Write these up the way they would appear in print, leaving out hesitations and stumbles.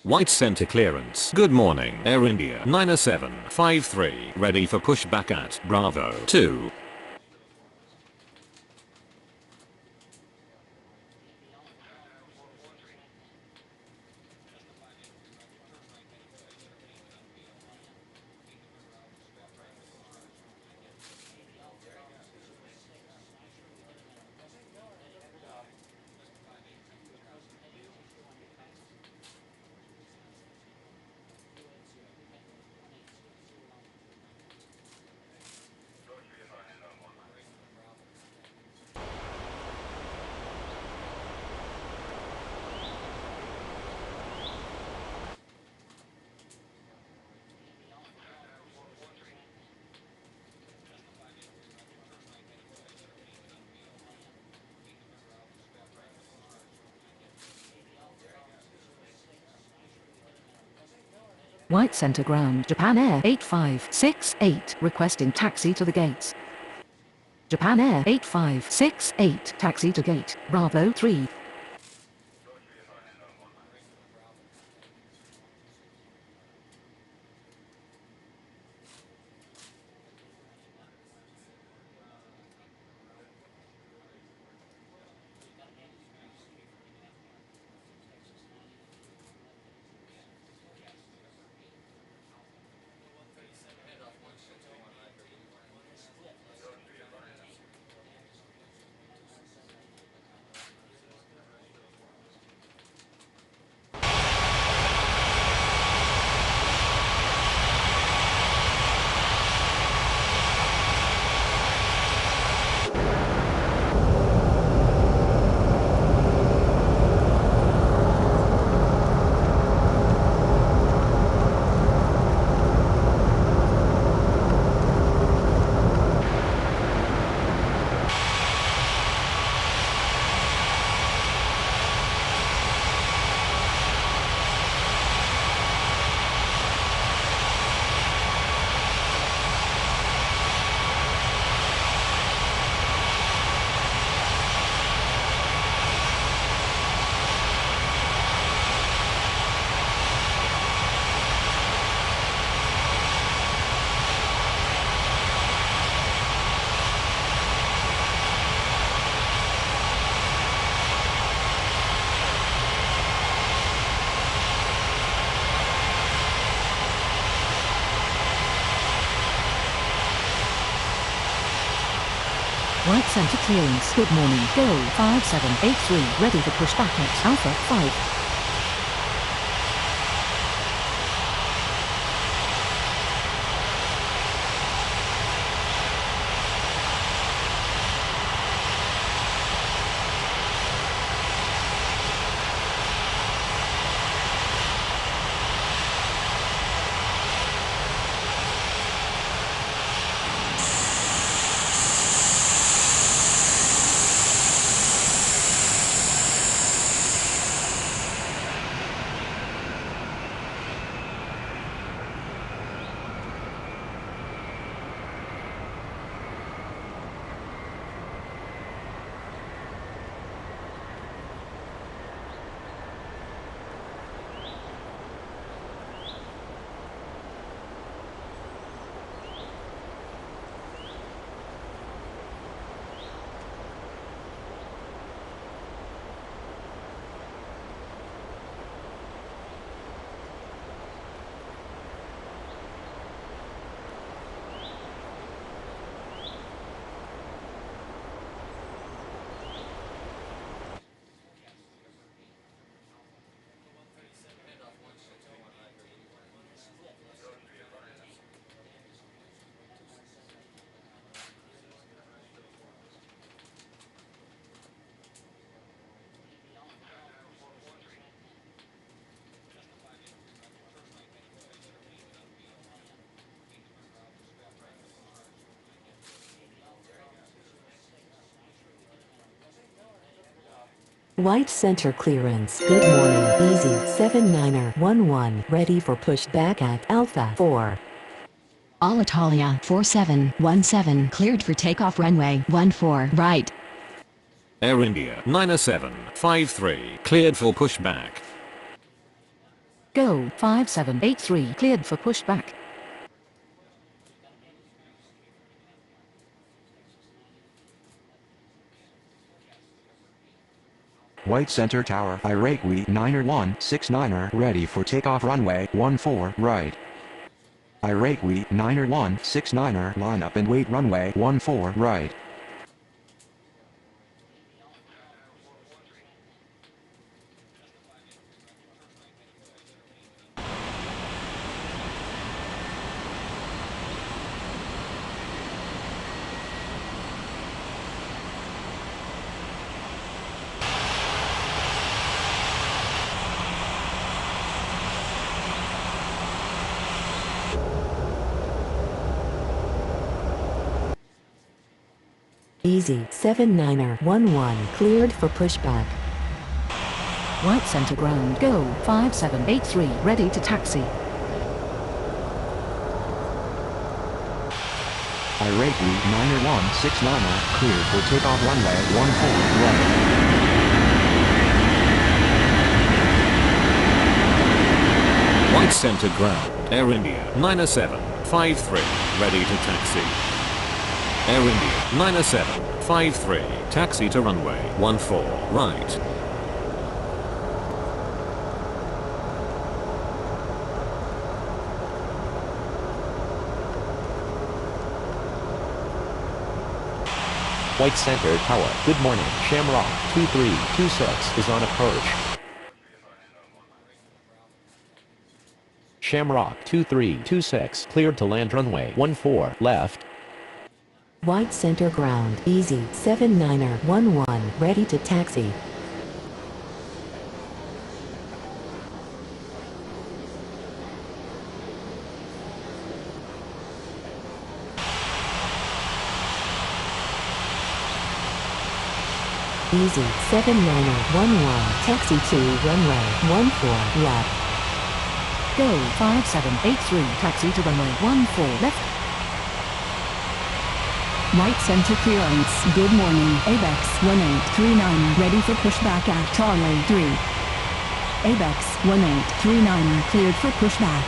White center clearance. Good morning, Air India 90753. Ready for pushback at Bravo 2. White center ground. Japan Air 8568 requesting taxi to the gates. Japan Air 8568 taxi to gate Bravo 3. White center clearance. Good morning. Go 5783 ready for pushback at Alpha 5. White center clearance. Good morning. Easy 79er11 ready for pushback at Alpha 4. Alitalia 4717 cleared for takeoff runway 14 right. Air India 90753 cleared for pushback. Go 5783 cleared for pushback. White Center Tower, Iraqi 9er169er, ready for takeoff runway 14 right. Iraqi 9er169er, line up and wait runway 14 right. Easy 79er11 cleared for pushback. White center ground. Go 5783 ready to taxi. Iraqi 9er169er, cleared for takeoff runway 14 right. White center ground. Air India 90753 ready to taxi. Air India 90753 taxi to runway 14 right. White Center Tower, good morning. Shamrock 2326 is on approach. Shamrock 2326 cleared to land runway 14 left. White Center ground. Easy 79er11 ready to taxi. Easy 79er11 taxi to runway 14 left. Go 5783 taxi to runway 14 left. White center clearance. Good morning. ABEX 1839 ready for pushback at Charlie 3. ABEX 1839 cleared for pushback.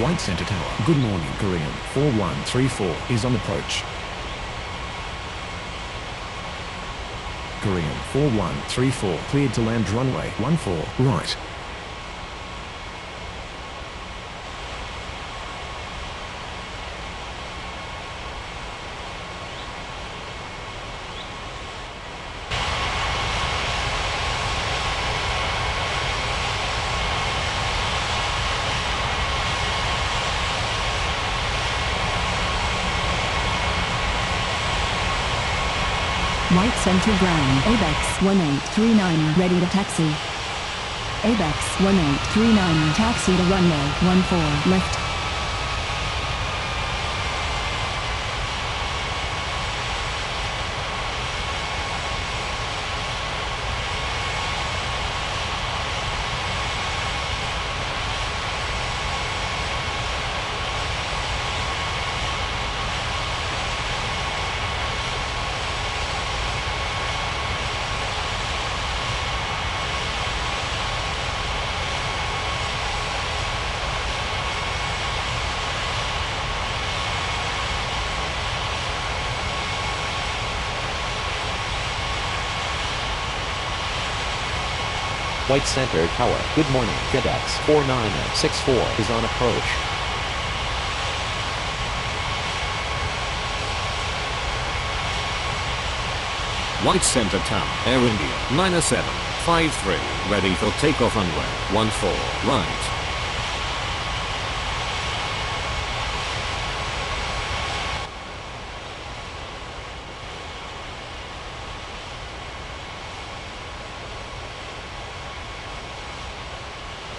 White Center Tower, good morning. Korean 4134 is on approach. Korean 4134 cleared to land runway 14 right. White center ground. ABEX 1839 ready to taxi. ABEX 1839 taxi to runway 14 left. White Center Tower, good morning. FedEx 4964 is on approach. White Center Tower, Air India 9753 ready for takeoff runway 14 right.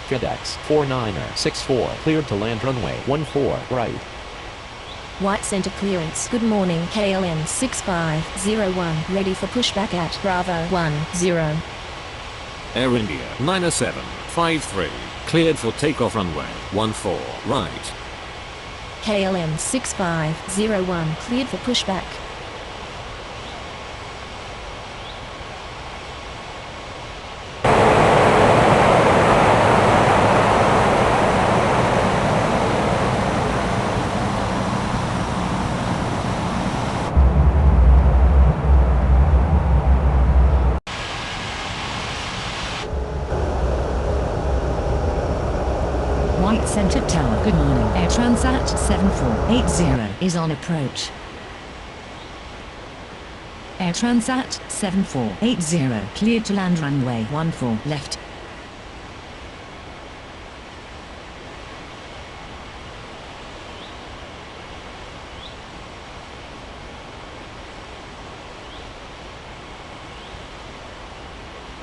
FedEx 49er64 cleared to land runway 14 right. White center clearance. Good morning. KLM 6501 ready for pushback at Bravo 10. Air India 9753 cleared for takeoff runway 14 right. KLM 6501 cleared for pushback. White Center Tower, good morning. Air Transat 7480 is on approach. Air Transat 7480 cleared to land runway 14 left.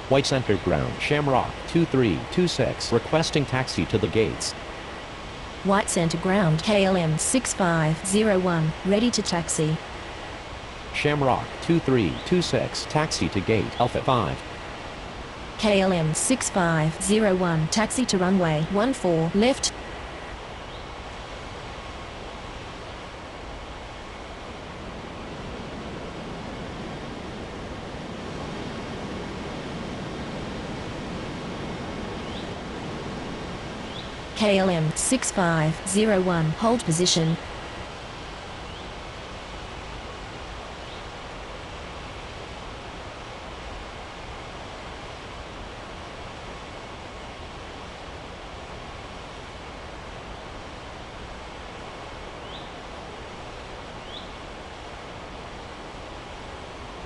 White center ground. Shamrock 2326 requesting taxi to the gates. White center ground. KLM 6501 ready to taxi. Shamrock 2326 taxi to gate Alpha 5. KLM 6501 taxi to runway 14 left. KLM 6501 hold position.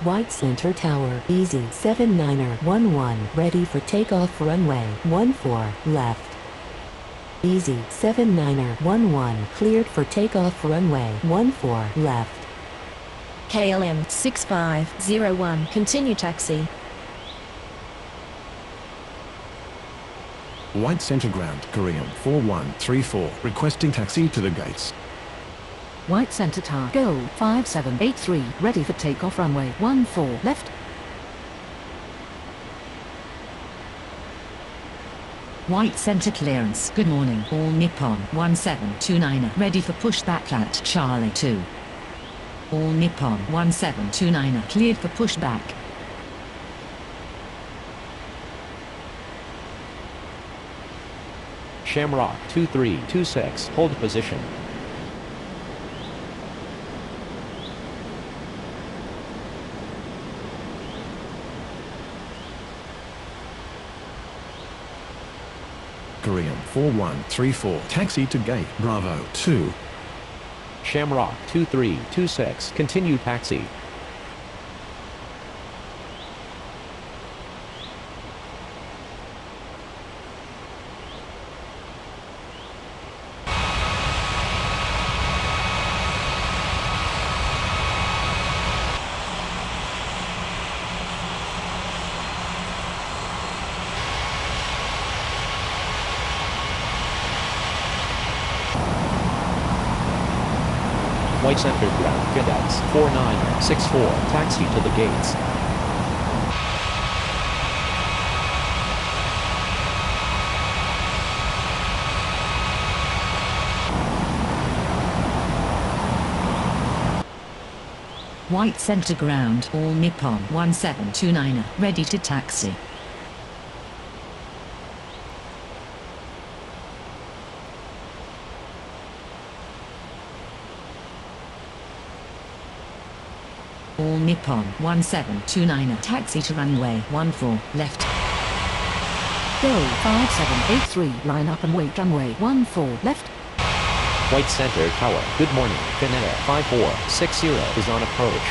White Center Tower, easy 79er11 ready for takeoff runway 14 left. Easy 79er11 cleared for takeoff runway 14 left. KLM 6501 continue taxi. White Center Ground, Korean 4134 requesting taxi to the gates. White Center Tower, Gold 5783 ready for takeoff runway 14 left. White Center clearance. Good morning. All Nippon 1729er ready for pushback at Charlie 2. All Nippon 1729er cleared for pushback. Shamrock 2326 hold position. Korean 4134 taxi to gate Bravo 2. Shamrock 2326 continue taxi. White center ground. FedEx 4964 taxi to the gates. White Center ground. All Nippon 1729er ready to taxi. All Nippon 1729er taxi to runway 14 left. Gold 5783 line up and wait runway 14 left. White center tower. Good morning. Finnair 5460 is on approach.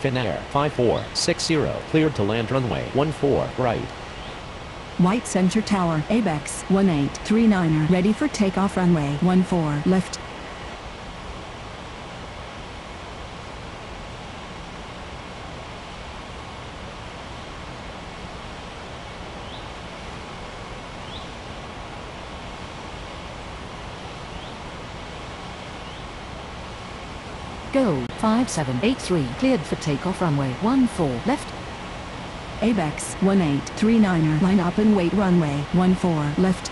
Finnair 5460 cleared to land runway 14 right. White Center Tower, ABEX 1839er ready for takeoff runway 14 left. Go 5783 cleared for takeoff runway 14 left. ABEX 1839er line up and wait runway 14 left.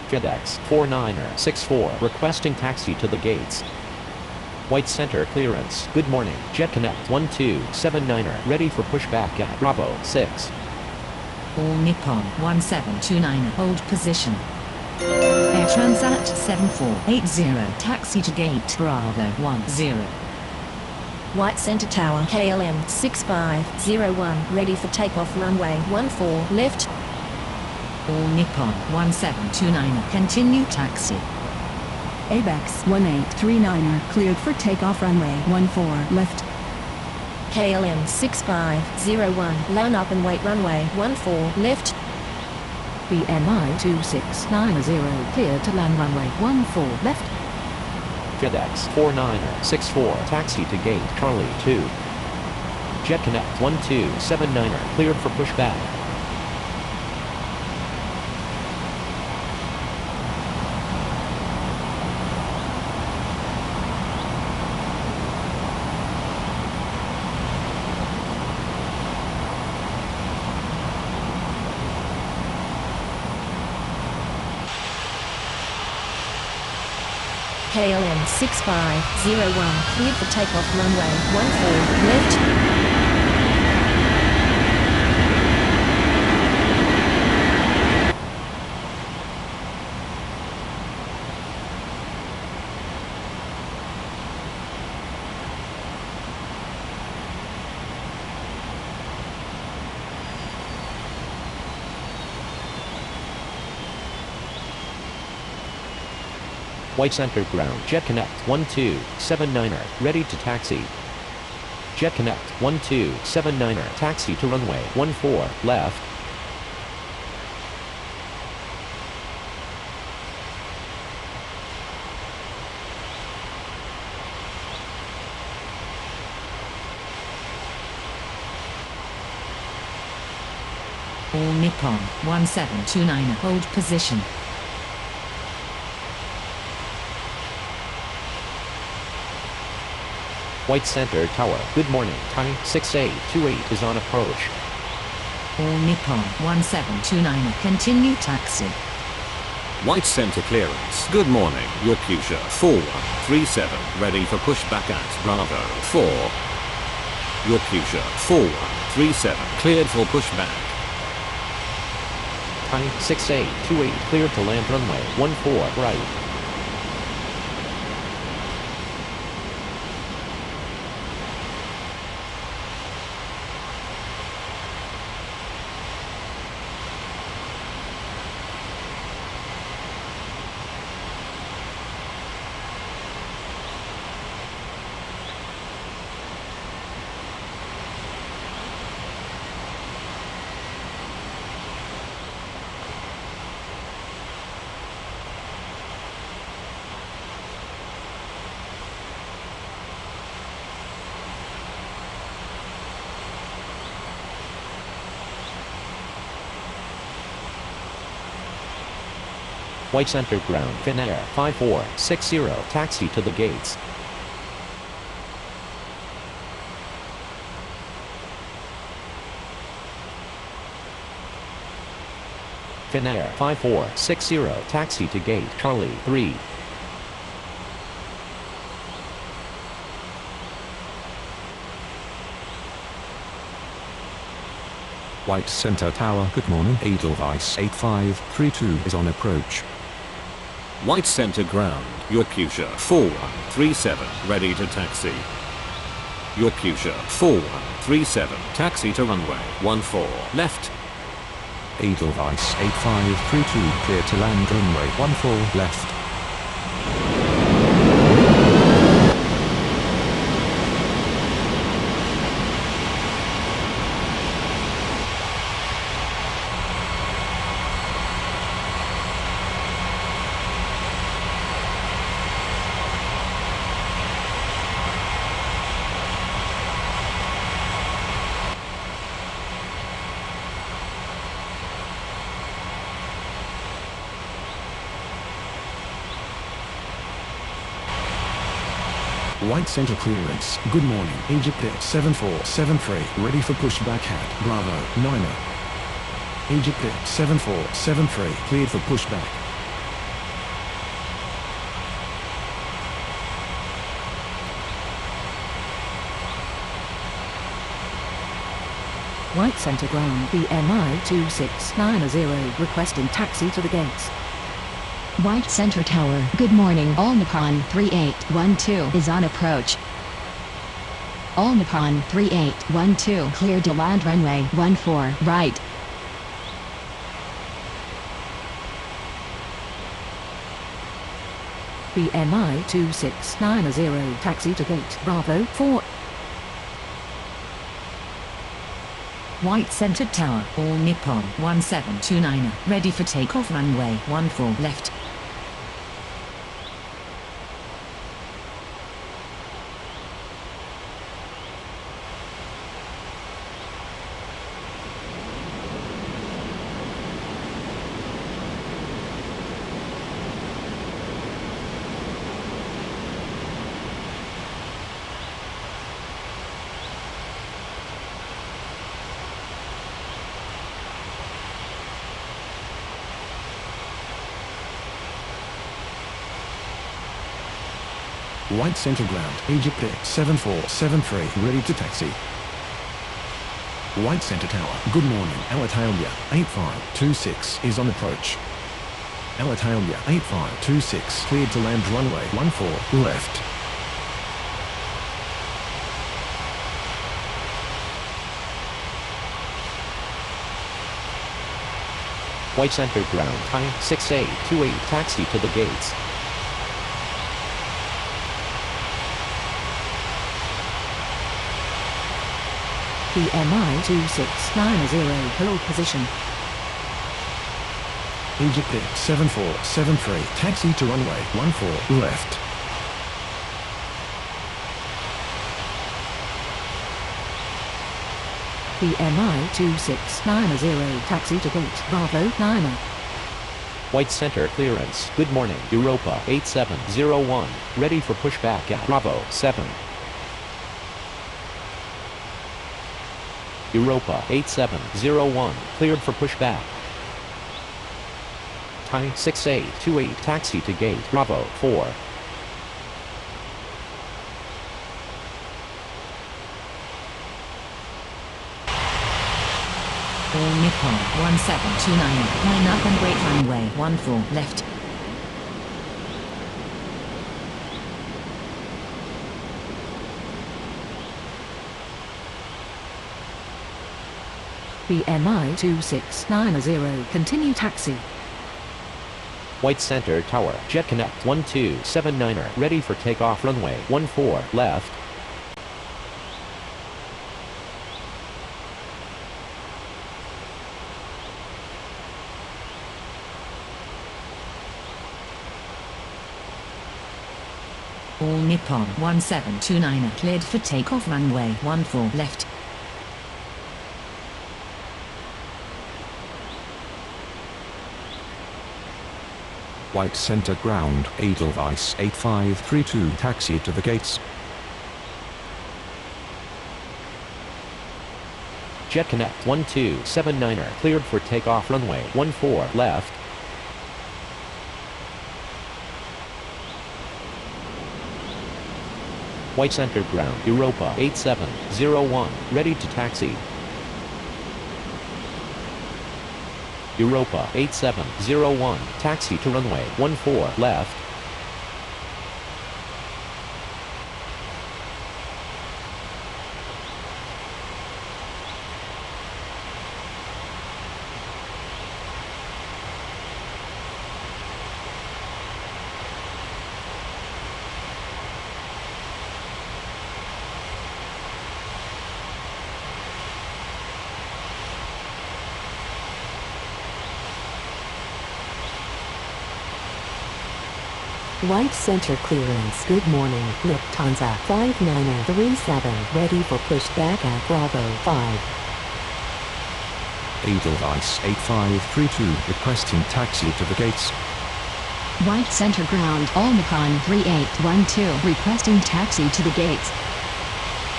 FedEx 49er64 requesting taxi to the gates. White center clearance. Good morning. Jet Connect 1279er ready for pushback at Bravo 6. All Nippon 1729 hold position. Air Transat 7480 taxi to gate Bravo 10. White Center Tower KLM 6501 ready for takeoff runway 14 left. All Nippon 1729 continue taxi. ABEX 1839er cleared for takeoff runway 14 left. KLM 6501 line up and wait runway 14 left. BMI 2690 cleared to land runway 14 left. FedEx 49er64 taxi to gate Charlie 2. Jet Connect 1279er cleared for pushback. KLM 6501 cleared for takeoff runway 14 left. White Center ground. Jet Connect 1279er ready to taxi. Jet Connect 1279er taxi to runway 14 left. All Nippon 1729 hold position. White Center Tower. Good morning. Thai 6828 is on approach. All Nippon 1729 continue taxi. White center clearance. Good morning. Yakuza 4137 ready for pushback at Bravo 4. Yakuza 4137 cleared for pushback. Thai 6828 cleared to land runway 14 right. White Center ground. Finnair 5460 taxi to the gates. Finnair 5460 taxi to gate Charlie 3. White Center Tower. Good morning. Edelweiss 8532 is on approach. White center ground. Yakuza 4137 ready to taxi. Yakuza 4137 taxi to runway 14 left. Edelweiss 8532 clear to land runway 14 left. White center clearance. Good morning. Egypt 7473. Ready for pushback at Bravo 9er. Egypt 7473. Cleared for pushback. White center ground. BMI 2690 requesting taxi to the gates. White Center Tower. Good morning. All Nippon 3812 is on approach. All Nippon 3812 cleared to land runway 14 right. BMI 2690 taxi to gate Bravo 4. White Center Tower. All Nippon 1729 ready for takeoff runway 14 left. White center ground. Egypt 7473. Ready to taxi. White center tower. Good morning. Alitalia 8526 is on approach. Alitalia 8526 cleared to land runway 14 left. White center ground. Time 6828. Taxi to the gates. BMI 2690 hold position. Egypt 7473. Taxi to runway 14 left. BMI 2690 taxi to gate Bravo 9er. White center clearance. Good morning. Europa 8701. Ready for pushback at Bravo 7. Europa 8701. Cleared for pushback. Time 6828. Taxi to gate Bravo 4. All Nippon 1729. Line up and wait runway 14 left. BMI 2690 continue taxi. White center tower. Jet Connect 1279er. Ready for takeoff runway 14 left. All Nippon 1729 cleared for takeoff runway 14 left. White center ground. Edelweiss 8532 taxi to the gates. Jet Connect 1279er. Cleared for takeoff runway 14 left. White center ground. Europa 8701. Ready to taxi. Europa 8701. Taxi to runway 14 left. White center clearance. Good morning. Lufthansa 5937. Ready for pushback at Bravo 5. Edelweiss 8532 requesting taxi to the gates. White center ground, all Nippon 3812, requesting taxi to the gates.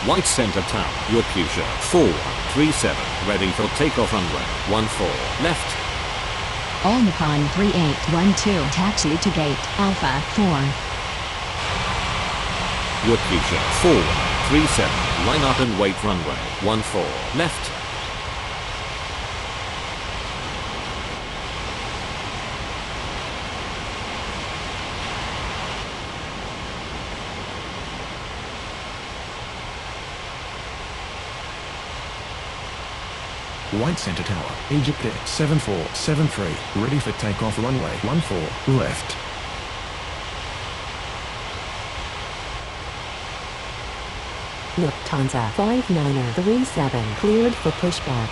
White Center Tower, Yakuza 4137, ready for takeoff runway 14, left. All Nippon 3812, taxi to gate, Alpha 4. Yakuza 4137, line up and wait runway 14, left. White Center Tower, Egypt Air 7473, ready for takeoff runway 14, left. Lufthansa 5937, cleared for pushback.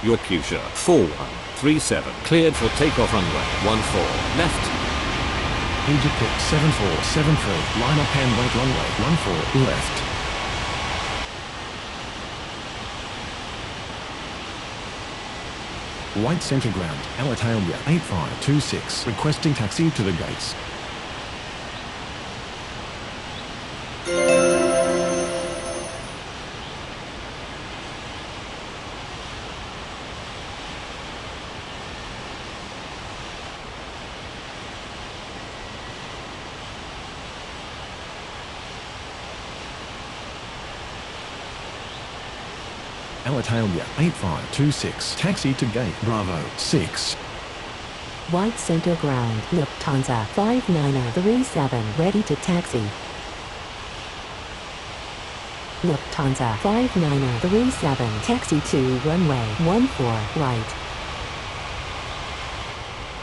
Yakuza 4137, cleared for takeoff runway 14, left. Egypt Air 7473, line up and wait runway 14, left. White Center Ground, Alitalia 8526, requesting taxi to the gates. Alitalia 8526, taxi to gate Bravo 6. White Center Ground, Lufthansa 5937, ready to taxi. Lufthansa 5937, taxi to runway 14, right.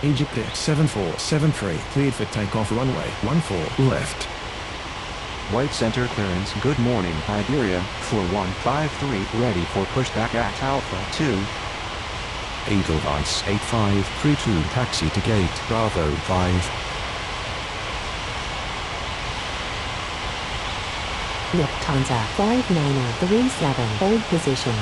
Egypt Air 7473, cleared for takeoff runway 14, left. White Center clearance, good morning Iberia 4153, ready for pushback at Alpha 2. Edelweiss 8532, taxi to gate Bravo 5. Lufthansa 5937, hold position.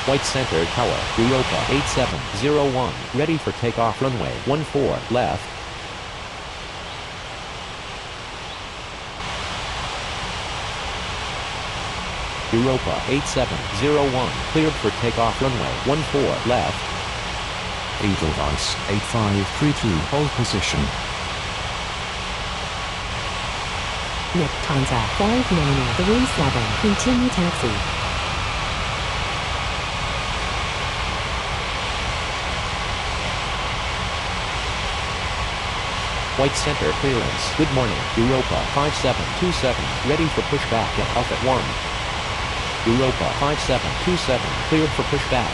White Center Tower, U.M.A.T.C 8701, ready for takeoff runway 14, left. U.M.A.T.C 8701, cleared for takeoff runway 14, left. Edelweiss 8532, hold position. Lufthansa 5937, continue taxi. White Center clearance, good morning, Europa 5727, ready for pushback at Alpha 1. Europa 5727, cleared for pushback.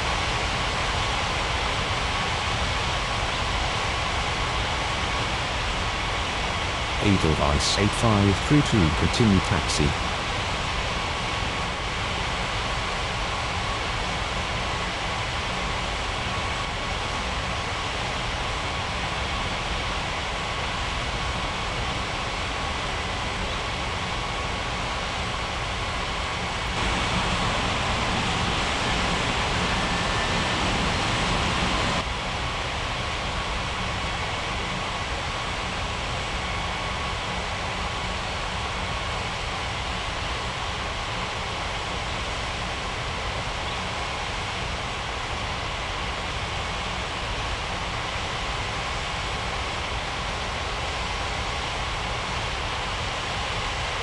Edelweiss 8532, continue taxi.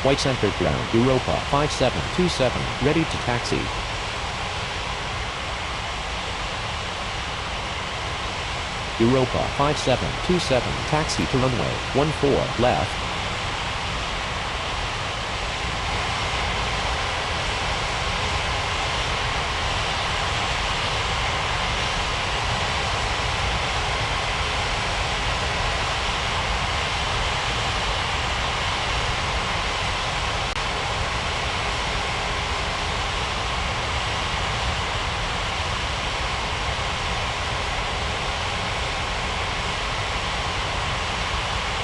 White center ground. Europa 5727, ready to taxi. Europa 5727, taxi to runway 14 left.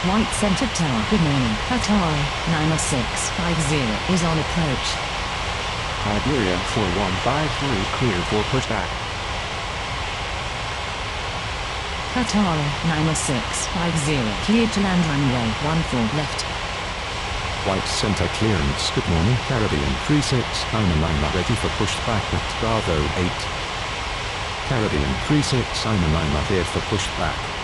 White Center Tower. Good morning. Qatar 90650 is on approach. Iberia 4153 clear for pushback. Qatar 90650 cleared to land runway 14 left. White center clearance. Good morning. Caribbean 36, I'm a liner ready for pushback at Bravo 8. Caribbean 36, I'm a liner cleared for pushback.